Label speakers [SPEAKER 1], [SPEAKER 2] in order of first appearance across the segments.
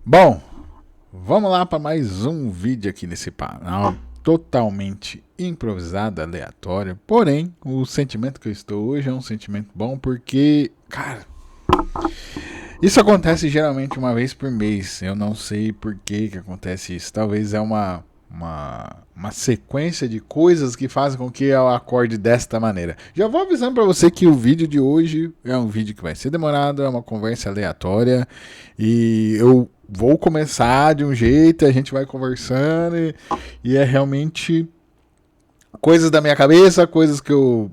[SPEAKER 1] Bom, vamos lá para mais um vídeo aqui nesse canal totalmente improvisado, aleatório. Porém, o sentimento que eu estou hoje é um sentimento bom porque, cara, isso acontece geralmente uma vez por mês. Eu não sei por que acontece isso. Talvez é uma sequência de coisas que fazem com que eu acorde desta maneira. Já vou avisando para você que o vídeo de hoje é um vídeo que vai ser demorado, é uma conversa aleatória e eu vou começar de um jeito, a gente vai conversando e é realmente coisas da minha cabeça, coisas que eu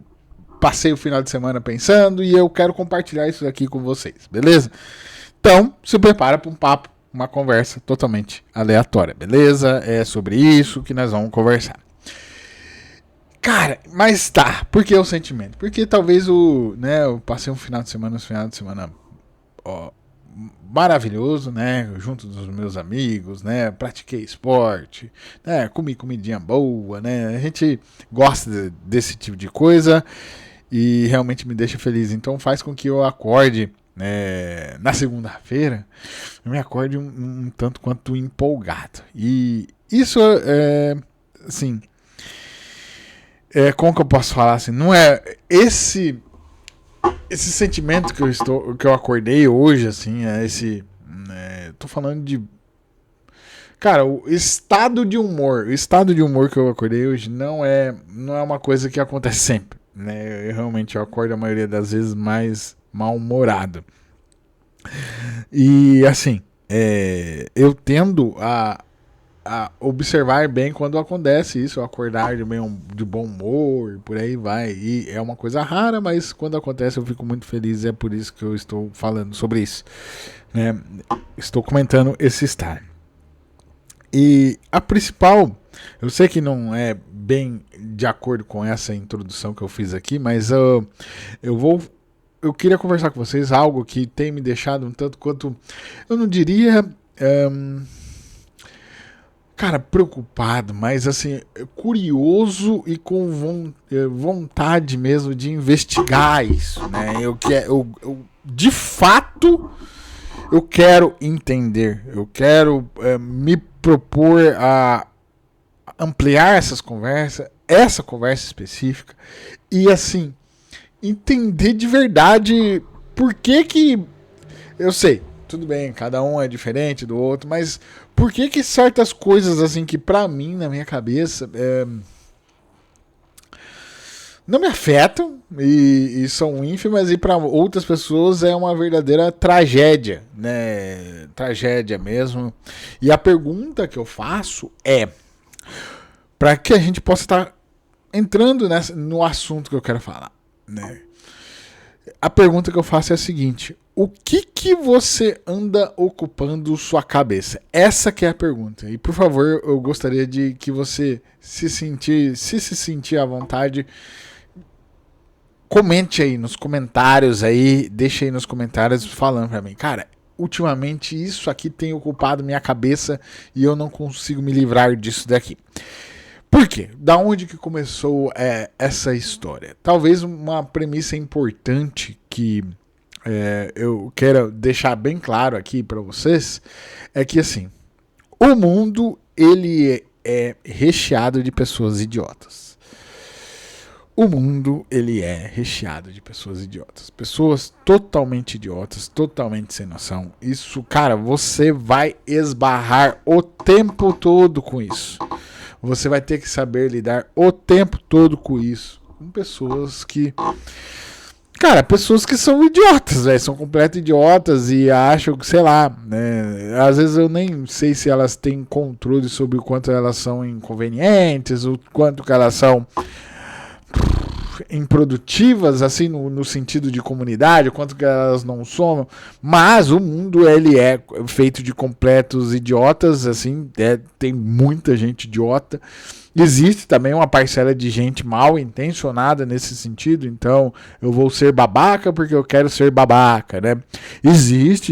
[SPEAKER 1] passei o final de semana pensando e eu quero compartilhar isso aqui com vocês, beleza? Então, se prepara para um papo, uma conversa totalmente aleatória, beleza? É sobre isso que nós vamos conversar. Cara, mas tá, por que o sentimento? Porque talvez eu passei um final de semana, ó, maravilhoso, né? Junto dos meus amigos, né? Pratiquei esporte, né? Comi comidinha boa, né? A gente gosta desse tipo de coisa e realmente me deixa feliz. Então faz com que eu acorde na segunda-feira, eu me acorde um tanto quanto empolgado. E isso assim, como que eu posso falar assim? Não é esse sentimento que eu acordei hoje, assim, tô falando de, cara, o estado de humor que eu acordei hoje não é uma coisa que acontece sempre, né? Eu acordo a maioria das vezes mais mal-humorado. E assim, eu tendo a observar bem quando acontece isso, acordar de bom humor, e por aí vai. E é uma coisa rara, mas quando acontece eu fico muito feliz. É por isso que eu estou falando sobre isso, né? Estou comentando esse estado. E a principal, eu sei que não é bem de acordo com essa introdução que eu fiz aqui, mas eu queria conversar com vocês algo que tem me deixado um tanto quanto, eu não diria, cara, preocupado, mas assim, curioso e com vontade mesmo de investigar isso, né? De fato, eu quero entender, eu quero me propor a ampliar essa conversa específica, e assim, entender de verdade por que eu sei, tudo bem, cada um é diferente do outro, mas por que certas coisas assim que pra mim, na minha cabeça, não me afetam e são ínfimas e pra outras pessoas é uma verdadeira tragédia, né? Tragédia mesmo. E a pergunta que eu faço é para que a gente possa estar entrando no assunto que eu quero falar, né? A pergunta que eu faço é a seguinte: o que você anda ocupando sua cabeça? Essa que é a pergunta. E por favor, eu gostaria de que você se sentir à vontade, comente aí nos comentários aí, deixa aí nos comentários falando pra mim, cara, ultimamente isso aqui tem ocupado minha cabeça e eu não consigo me livrar disso daqui. Por quê? Da onde que começou essa história? Talvez uma premissa importante que eu quero deixar bem claro aqui para vocês é que assim, o mundo ele é recheado de pessoas idiotas. O mundo ele é recheado de pessoas idiotas, pessoas totalmente idiotas, totalmente sem noção. Isso, cara, você vai esbarrar o tempo todo com isso. Você vai ter que saber lidar o tempo todo com isso. Com pessoas que, cara, pessoas que são idiotas, véio, são completos idiotas e acham que, sei lá, né? Às vezes eu nem sei se elas têm controle sobre o quanto elas são inconvenientes, o quanto que elas são improdutivas, assim, no sentido de comunidade, o quanto que elas não somam, mas o mundo ele é feito de completos idiotas, assim, tem muita gente idiota. Existe também uma parcela de gente mal intencionada nesse sentido, então eu vou ser babaca porque eu quero ser babaca, né? Existe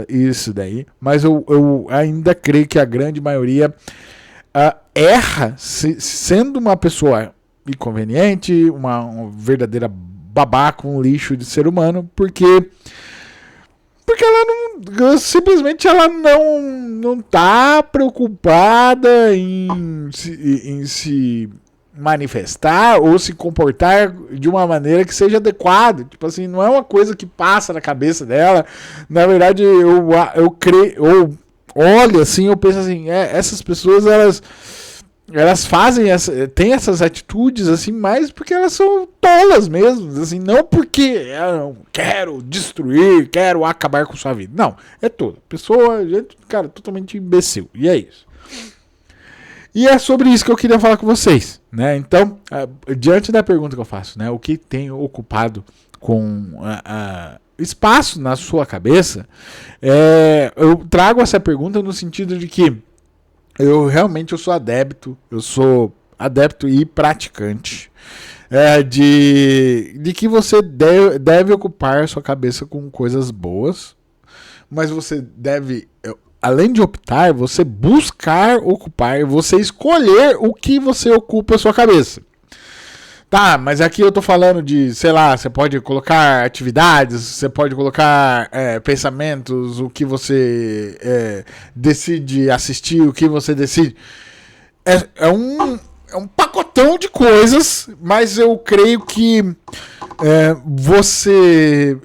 [SPEAKER 1] isso daí, mas eu ainda creio que a grande maioria erra sendo uma pessoa inconveniente, uma verdadeira babaca, um lixo de ser humano, porque Porque simplesmente ela não tá preocupada em se manifestar ou se comportar de uma maneira que seja adequada. Tipo assim, não é uma coisa que passa na cabeça dela. Na verdade, eu creio, eu olho assim, eu penso assim, essas pessoas, elas fazem têm essas atitudes assim, mais porque elas são tolas mesmo, assim, não porque eu quero destruir, quero acabar com sua vida. Não, é tola. Pessoa, gente, cara, totalmente imbecil. E é isso. E é sobre isso que eu queria falar com vocês, né? Então, diante da pergunta que eu faço, né, o que tem ocupado com espaço na sua cabeça, eu trago essa pergunta no sentido de que eu sou adepto e praticante de que você deve ocupar sua cabeça com coisas boas, mas você deve, além de optar, você buscar ocupar, você escolher o que você ocupa a sua cabeça. Tá, mas aqui eu tô falando de, sei lá, você pode colocar atividades, você pode colocar pensamentos, o que você decide assistir, o que você decide. É um pacotão de coisas, mas eu creio que você...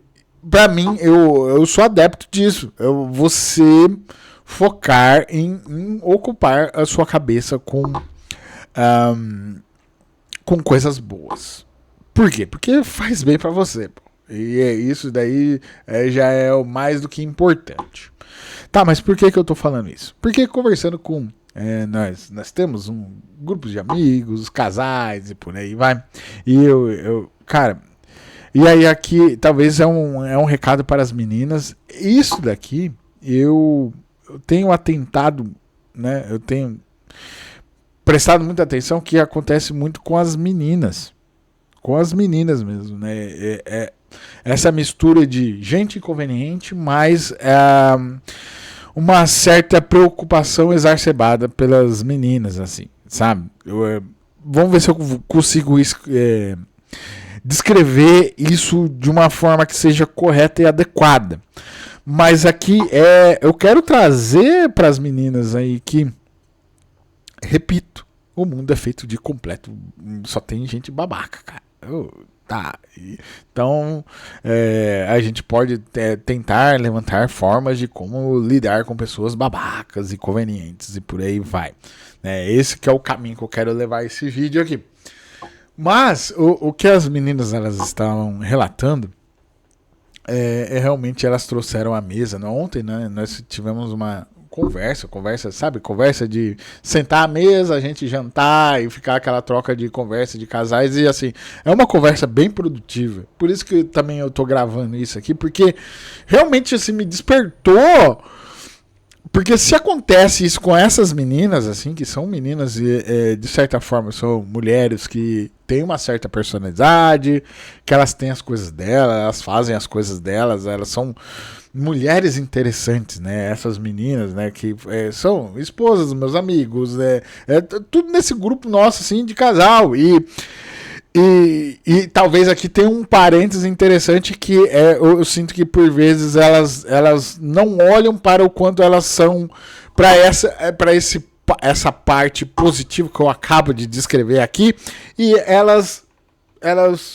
[SPEAKER 1] Pra mim, eu sou adepto disso. Você focar em ocupar a sua cabeça com coisas boas. Por quê? Porque faz bem pra você. Pô. E isso daí já é o mais do que importante. Tá, mas por que eu tô falando isso? Porque conversando com... nós temos um grupo de amigos, casais e por aí vai. E cara... E aí aqui talvez é um recado para as meninas. Isso daqui eu tenho atentado, né? Eu tenho prestado muita atenção que acontece muito com as meninas. Com as meninas mesmo, né? Essa mistura de gente inconveniente, mas uma certa preocupação exacerbada pelas meninas, assim, sabe? Vamos ver se eu consigo descrever isso de uma forma que seja correta e adequada. Mas aqui eu quero trazer para as meninas aí que, repito, o mundo é feito de completo, só tem gente babaca, cara. Tá. Então a gente pode tentar levantar formas de como lidar com pessoas babacas e convenientes e por aí vai. Esse que é o caminho que eu quero levar esse vídeo aqui. Mas o que as meninas elas estavam relatando realmente elas trouxeram à mesa. Ontem, né, nós tivemos uma conversa, sabe? Conversa de sentar à mesa, a gente jantar e ficar aquela troca de conversa de casais. E assim, é uma conversa bem produtiva. Por isso que também eu tô gravando isso aqui, porque realmente assim, me despertou. Porque se acontece isso com essas meninas, assim, que são meninas de certa forma, são mulheres que têm uma certa personalidade, que elas têm as coisas delas, elas fazem as coisas delas, elas são mulheres interessantes, né? Essas meninas, né? Que são esposas dos meus amigos, tudo nesse grupo nosso, assim, de casal. E talvez aqui tenha um parênteses interessante que eu sinto que por vezes elas não olham para o quanto elas são para essa parte positiva que eu acabo de descrever aqui, e elas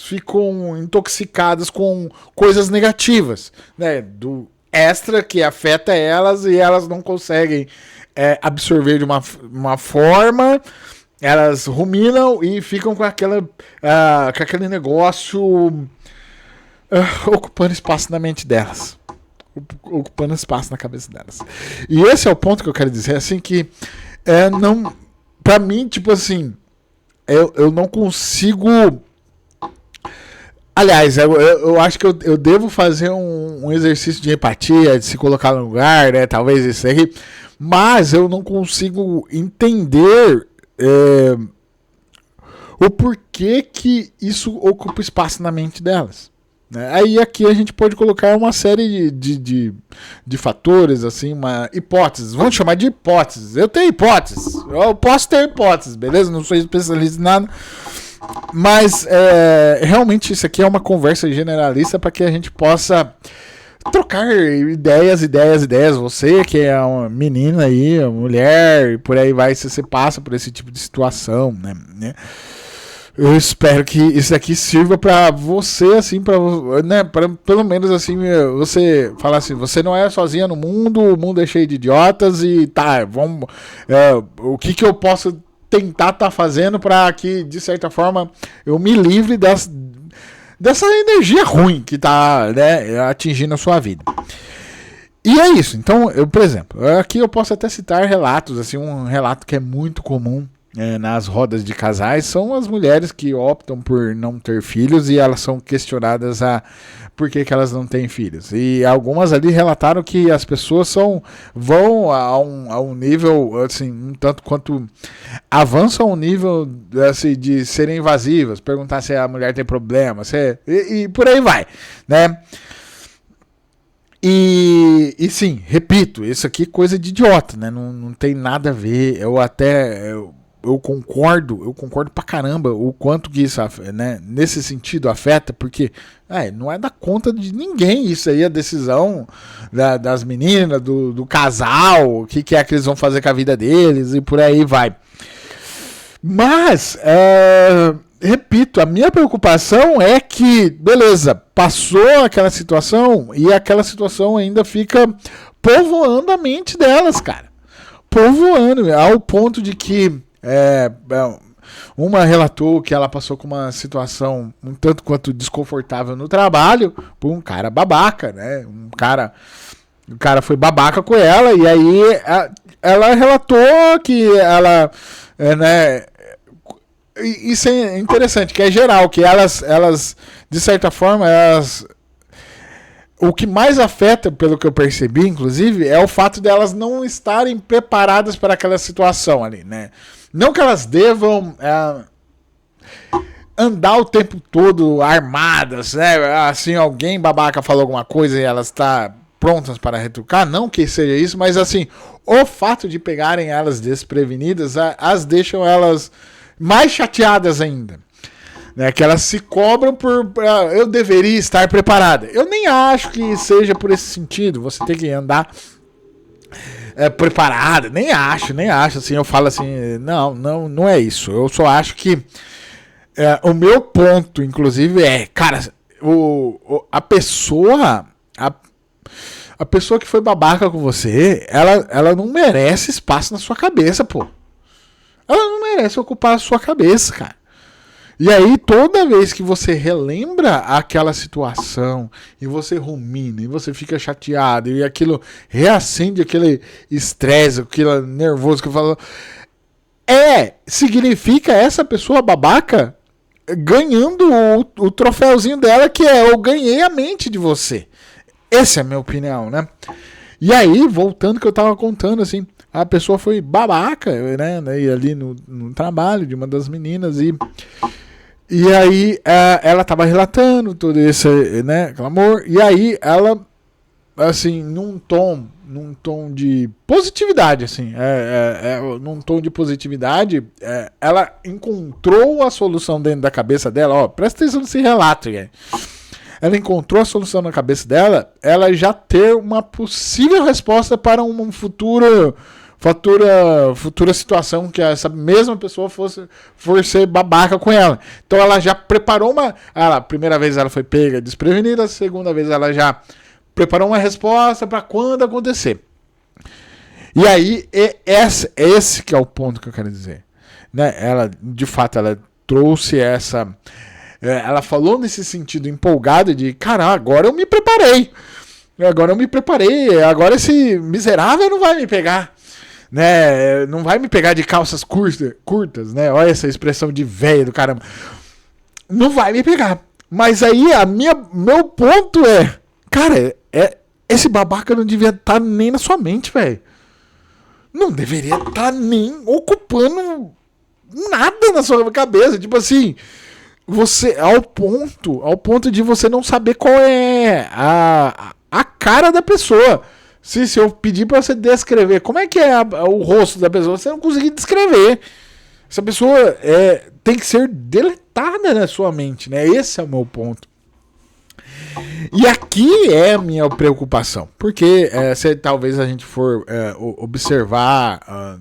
[SPEAKER 1] ficam intoxicadas com coisas negativas, né, do extra que afeta elas, e elas não conseguem absorver de uma forma. Elas ruminam e ficam com aquele negócio ocupando espaço na mente delas. Ocupando espaço na cabeça delas. E esse é o ponto que eu quero dizer, assim, que não, pra mim, tipo assim, eu não consigo... Aliás, eu acho que eu devo fazer um exercício de empatia, de se colocar no lugar, né? Talvez isso aí. Mas eu não consigo entender... o porquê que isso ocupa espaço na mente delas, né? Aí aqui a gente pode colocar uma série de fatores, assim, uma hipótese, vamos chamar de hipóteses. Eu tenho hipóteses, eu posso ter hipóteses, beleza? Não sou especialista em nada, mas realmente isso aqui é uma conversa generalista para que a gente possa trocar ideias. Você que é uma menina aí, uma mulher, por aí vai, se você passa por esse tipo de situação, né? Eu espero que isso aqui sirva pra você, assim, né, pra, pelo menos assim, você falar assim, você não é sozinha no mundo, o mundo é cheio de idiotas e tá, vamos, o que eu posso tentar tá fazendo pra que, de certa forma, eu me livre dessa energia ruim que tá, né, atingindo a sua vida. E é isso. Então, por exemplo, aqui eu posso até citar relatos, assim, um relato que é muito comum nas rodas de casais, são as mulheres que optam por não ter filhos e elas são questionadas por que elas não têm filhos. E algumas ali relataram que as pessoas vão a um nível, assim, um tanto quanto avançam um nível assim, de serem invasivas, perguntar se a mulher tem problema, e por aí vai, né? E sim, repito, isso aqui é coisa de idiota, né? Não tem nada a ver. Eu concordo pra caramba o quanto que isso, né, nesse sentido afeta, porque não é da conta de ninguém isso aí, a decisão das meninas, do casal, o que é que eles vão fazer com a vida deles e por aí vai. Mas, repito, a minha preocupação é que, beleza, passou aquela situação e aquela situação ainda fica povoando a mente delas, cara. Povoando, ao ponto de que uma relatou que ela passou com uma situação um tanto quanto desconfortável no trabalho por um cara babaca, né? O cara foi babaca com ela e aí ela relatou que ela, né? Isso é interessante, que é geral, que elas de certa forma, o que mais afeta, pelo que eu percebi, inclusive, é o fato de elas não estarem preparadas para aquela situação ali, né? Não que elas devam andar o tempo todo armadas, né? Assim, alguém babaca falou alguma coisa e elas estão prontas para retrucar, não que seja isso, mas assim, o fato de pegarem elas desprevenidas as deixam elas mais chateadas ainda. Né, que elas se cobram eu deveria estar preparada. Eu nem acho que seja por esse sentido. Você tem que andar preparada. Nem acho. Assim, eu falo assim, não é isso. Eu só acho que o meu ponto, inclusive, cara, a pessoa que foi babaca com você, ela não merece espaço na sua cabeça, pô. Ela não merece ocupar a sua cabeça, cara. E aí, toda vez que você relembra aquela situação, e você rumina, e você fica chateado, e aquilo reacende aquele estresse, aquele nervoso que eu falo, significa essa pessoa babaca ganhando o troféuzinho dela, que eu ganhei a mente de você. Essa é a minha opinião, né? E aí, voltando que eu tava contando, assim, a pessoa foi babaca, né? Ali no trabalho de uma das meninas, e aí ela tava relatando todo esse, né, clamor, e aí ela, assim, num tom de positividade, assim, num tom de positividade, ela encontrou a solução dentro da cabeça dela, presta atenção nesse relato, gente. Ela encontrou a solução na cabeça dela, ela já ter uma possível resposta para uma futura situação que essa mesma pessoa for ser babaca com ela. Então ela já preparou a primeira vez ela foi pega desprevenida, a segunda vez ela já preparou uma resposta para quando acontecer. E aí, esse que é o ponto que eu quero dizer. Né? Ela, de fato, ela trouxe essa... Ela falou nesse sentido empolgado de, cara, agora eu me preparei. Agora esse miserável não vai me pegar. Né? Não vai me pegar de calças curtas, né? Olha essa expressão de velho do caramba. Não vai me pegar. Mas aí, meu ponto cara, esse babaca não devia estar nem na sua mente, velho. Não deveria estar nem ocupando nada na sua cabeça. Tipo assim, você, ao ponto de você não saber qual é a cara da pessoa. Se eu pedir pra você descrever como é que é o rosto da pessoa, você não conseguir descrever. Essa pessoa tem que ser deletada na sua mente, né? Esse é o meu ponto. E aqui é a minha preocupação, porque se talvez a gente for observar,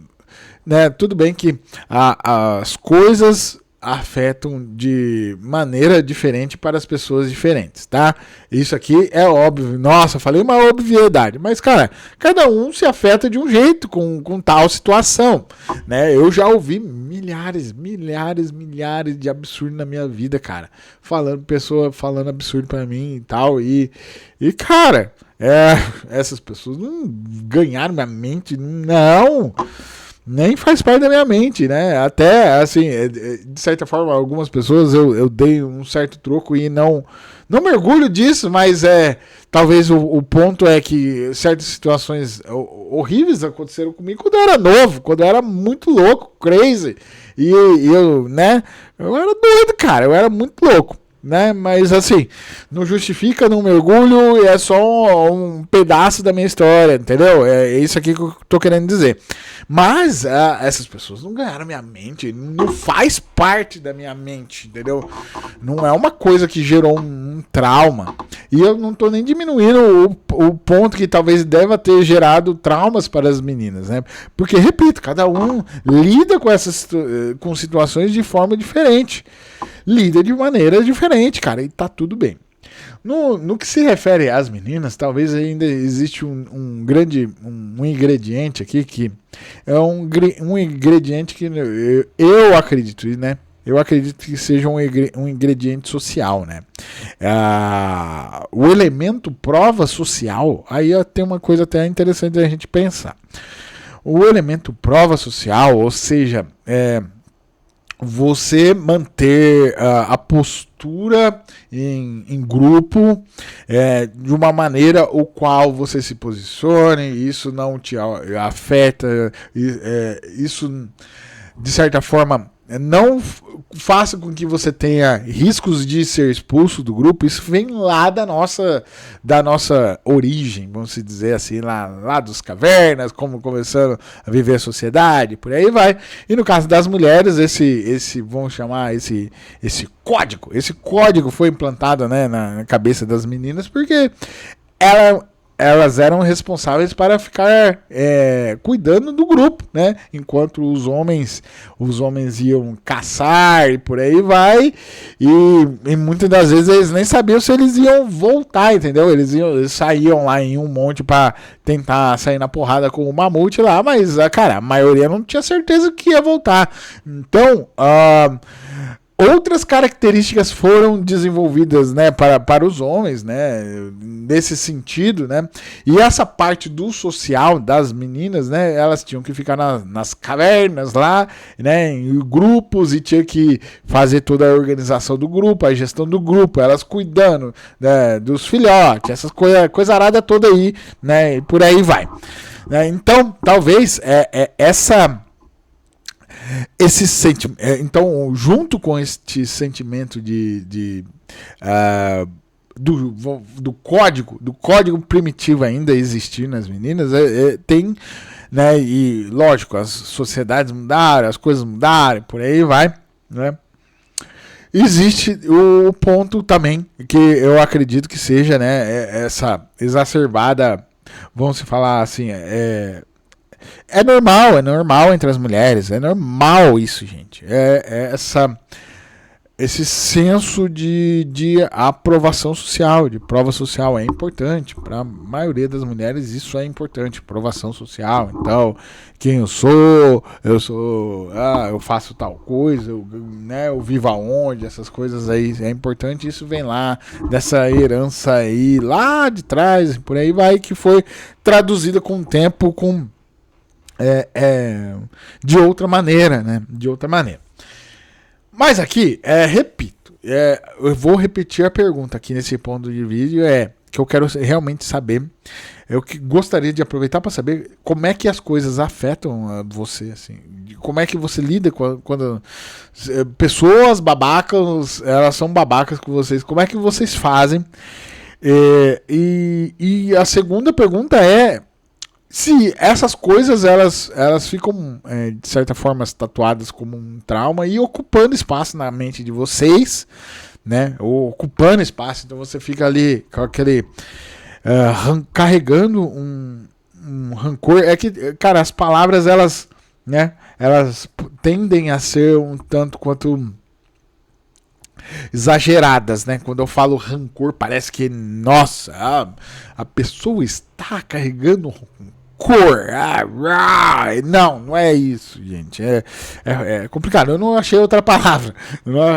[SPEAKER 1] né, tudo bem que as coisas afetam de maneira diferente para as pessoas diferentes, tá? Isso aqui é óbvio. Nossa, falei uma obviedade. Mas, cara, cada um se afeta de um jeito com tal situação, né? Eu já ouvi milhares de absurdos na minha vida, cara. Pessoa falando absurdo pra mim e tal. E cara, essas pessoas não ganharam minha mente, não. Nem faz parte da minha mente, né? Até, assim, de certa forma, algumas pessoas eu dei um certo troco e não mergulho disso, mas talvez o ponto é que certas situações horríveis aconteceram comigo quando eu era novo, quando eu era muito louco, crazy. E eu, né? Eu era doido, cara, eu era muito louco. Né? Mas assim, não justifica, não mergulho, é só um pedaço da minha história, entendeu? É isso aqui que eu tô querendo dizer. Mas essas pessoas não ganharam minha mente, não faz parte da minha mente, entendeu? Não é uma coisa que gerou um trauma. E eu não tô nem diminuindo o ponto que talvez deva ter gerado traumas para as meninas, né? Porque, repito, cada um lida com situações de forma diferente. Lida de maneira diferente, cara, e tá tudo bem. No que se refere às meninas, talvez ainda existe um ingrediente aqui que é um ingrediente que eu acredito, né? Eu acredito que seja um ingrediente social, né? O elemento prova social, aí tem uma coisa até interessante a gente pensar. O elemento prova social, ou seja, você manter a postura em grupo de uma maneira o qual você se posicione, isso não te afeta, isso de certa forma não faça com que você tenha riscos de ser expulso do grupo. Isso vem lá da nossa origem, vamos dizer assim, lá dos cavernas, como começando a viver a sociedade, por aí vai. E no caso das mulheres, vamos chamar esse código foi implantado, né, na cabeça das meninas, porque elas eram responsáveis para ficar cuidando do grupo, né? Enquanto os homens iam caçar e por aí vai, e muitas das vezes eles nem sabiam se eles iam voltar, entendeu? Eles saíam lá em um monte para tentar sair na porrada com o mamute lá, mas, cara, a maioria não tinha certeza que ia voltar. Então, outras características foram desenvolvidas, né, para os homens, né, nesse sentido, né, e essa parte do social das meninas, né, elas tinham que ficar nas cavernas lá, né, em grupos, e tinha que fazer toda a organização do grupo, a gestão do grupo, elas cuidando, né, dos filhotes, essas coisa arada toda aí, né, e por aí vai. Então, talvez esse sentimento, então, junto com este sentimento do código primitivo ainda existir nas meninas, tem, né, e lógico, as sociedades mudaram, as coisas mudaram, por aí vai, né? Existe o ponto também que eu acredito que seja, né, essa exacerbada, vamos falar assim, é normal entre as mulheres, é normal isso, gente. Esse senso de aprovação social, de prova social é importante. Para a maioria das mulheres isso é importante, aprovação social. Então, quem eu sou, eu faço tal coisa, eu vivo aonde, essas coisas aí é importante. Isso vem lá dessa herança aí, lá de trás, por aí vai, que foi traduzida com o tempo, de outra maneira, né? De outra maneira. Mas aqui, repito, eu vou repetir a pergunta aqui nesse ponto de vídeo, que eu quero realmente saber, eu que gostaria de aproveitar para saber como é que as coisas afetam você, assim, como é que você lida quando pessoas babacas, elas são babacas com vocês, como é que vocês fazem? E a segunda pergunta se essas coisas elas ficam, de certa forma, tatuadas como um trauma e ocupando espaço na mente de vocês, né? Ou ocupando espaço. Então você fica ali com aquele carregando um rancor. É que, cara, as palavras elas, né? Elas tendem a ser um tanto quanto exageradas, né? Quando eu falo rancor, parece que, nossa, a pessoa está carregando rancor. Não é isso, gente. É complicado. Eu não achei outra palavra,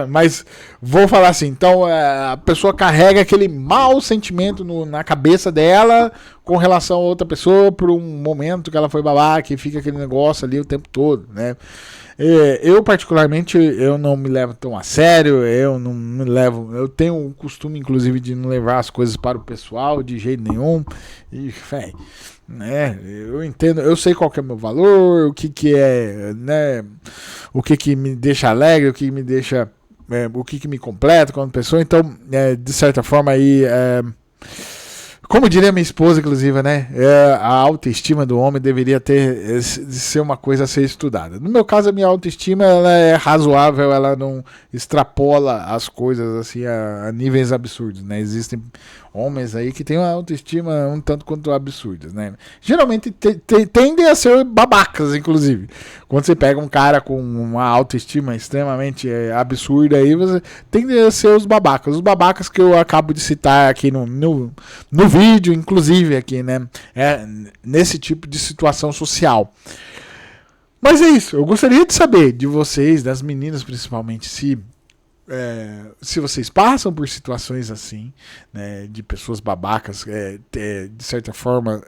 [SPEAKER 1] mas vou falar assim. Então, a pessoa carrega aquele mau sentimento na cabeça dela com relação a outra pessoa por um momento que ela foi babaca e fica aquele negócio ali o tempo todo, né? Eu particularmente eu não me levo tão a sério, eu tenho o costume inclusive de não levar as coisas para o pessoal de jeito nenhum. E, né, eu entendo, eu sei qual que é o meu valor, o que é, né, o que me deixa alegre, o que me deixa, o que me completa como pessoa. Então, de certa forma aí, como diria minha esposa, inclusive, né? A autoestima do homem deveria de ser uma coisa a ser estudada. No meu caso, a minha autoestima ela é razoável, ela não extrapola as coisas assim a níveis absurdos, né? Existem homens aí que têm uma autoestima um tanto quanto absurdas, né? Geralmente tendem a ser babacas, inclusive. Quando você pega um cara com uma autoestima extremamente absurda aí, você tende a ser os babacas que eu acabo de citar aqui no vídeo, inclusive aqui, né? Nesse tipo de situação social. Mas é isso, eu gostaria de saber de vocês, das meninas principalmente, se vocês passam por situações assim, né, de pessoas babacas, de certa forma,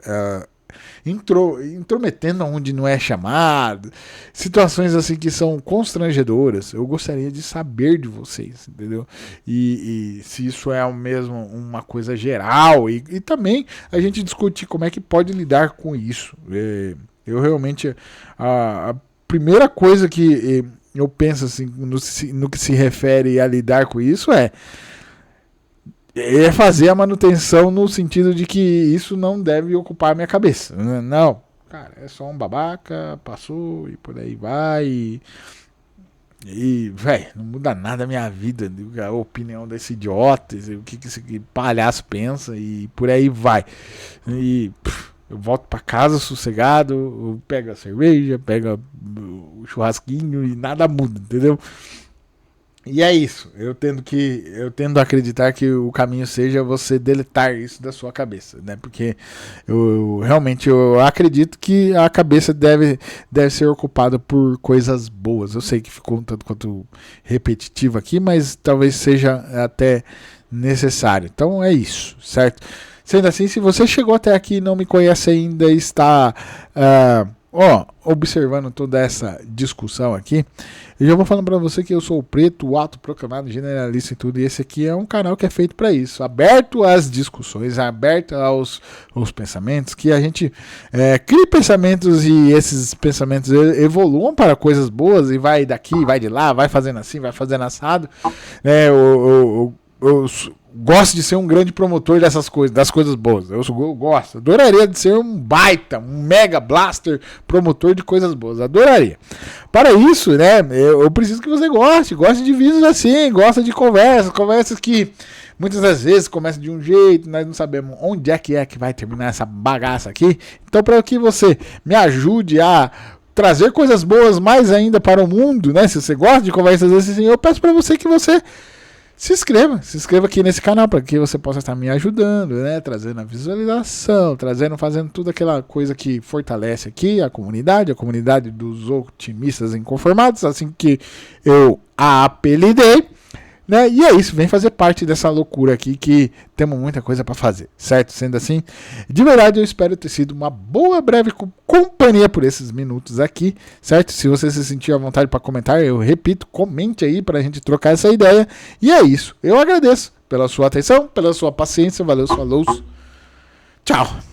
[SPEAKER 1] intrometendo onde não é chamado, situações assim que são constrangedoras. Eu gostaria de saber de vocês, entendeu? E se isso é mesmo uma coisa geral e também a gente discutir como é que pode lidar com isso. Eu realmente a primeira coisa que eu penso assim no que se refere a lidar com isso é fazer a manutenção no sentido de que isso não deve ocupar a minha cabeça. Não, cara, é só um babaca, passou e por aí vai. Velho, não muda nada a minha vida, a opinião desse idiota, o que esse palhaço pensa e por aí vai. Eu volto pra casa sossegado, eu pego a cerveja, pego o churrasquinho e nada muda, entendeu? E é isso, eu tendo a acreditar que o caminho seja você deletar isso da sua cabeça, né? Porque eu realmente acredito que a cabeça deve ser ocupada por coisas boas. Eu sei que ficou um tanto quanto repetitivo aqui, mas talvez seja até necessário. Então é isso, certo? Sendo assim, se você chegou até aqui e não me conhece ainda e está observando toda essa discussão aqui, eu já vou falando para você que eu sou o Preto, o autoproclamado generalista e tudo, e esse aqui é um canal que é feito para isso, aberto às discussões, aberto aos pensamentos, que a gente crie pensamentos e esses pensamentos evoluam para coisas boas e vai daqui, vai de lá, vai fazendo assim, vai fazendo assado. Eu gosto de ser um grande promotor dessas coisas, das coisas boas. Eu gosto. Adoraria de ser um baita, um mega blaster promotor de coisas boas. Adoraria. Para isso, né, eu preciso que você goste de vídeos assim, gosta de conversas que muitas das vezes começam de um jeito, nós não sabemos onde é que vai terminar essa bagaça aqui. Então, para que você me ajude a trazer coisas boas mais ainda para o mundo, né? Se você gosta de conversas assim, eu peço para você que você se inscreva aqui nesse canal para que você possa estar me ajudando, né? Trazendo a visualização, fazendo tudo aquela coisa que fortalece aqui a comunidade dos otimistas inconformados, assim que eu a apelidei, né? E é isso, vem fazer parte dessa loucura aqui que temos muita coisa para fazer, certo? Sendo assim, de verdade eu espero ter sido uma boa, breve companhia por esses minutos aqui, certo? Se você se sentir à vontade para comentar, eu repito, comente aí para a gente trocar essa ideia. E é isso, eu agradeço pela sua atenção, pela sua paciência, valeu, falou, tchau!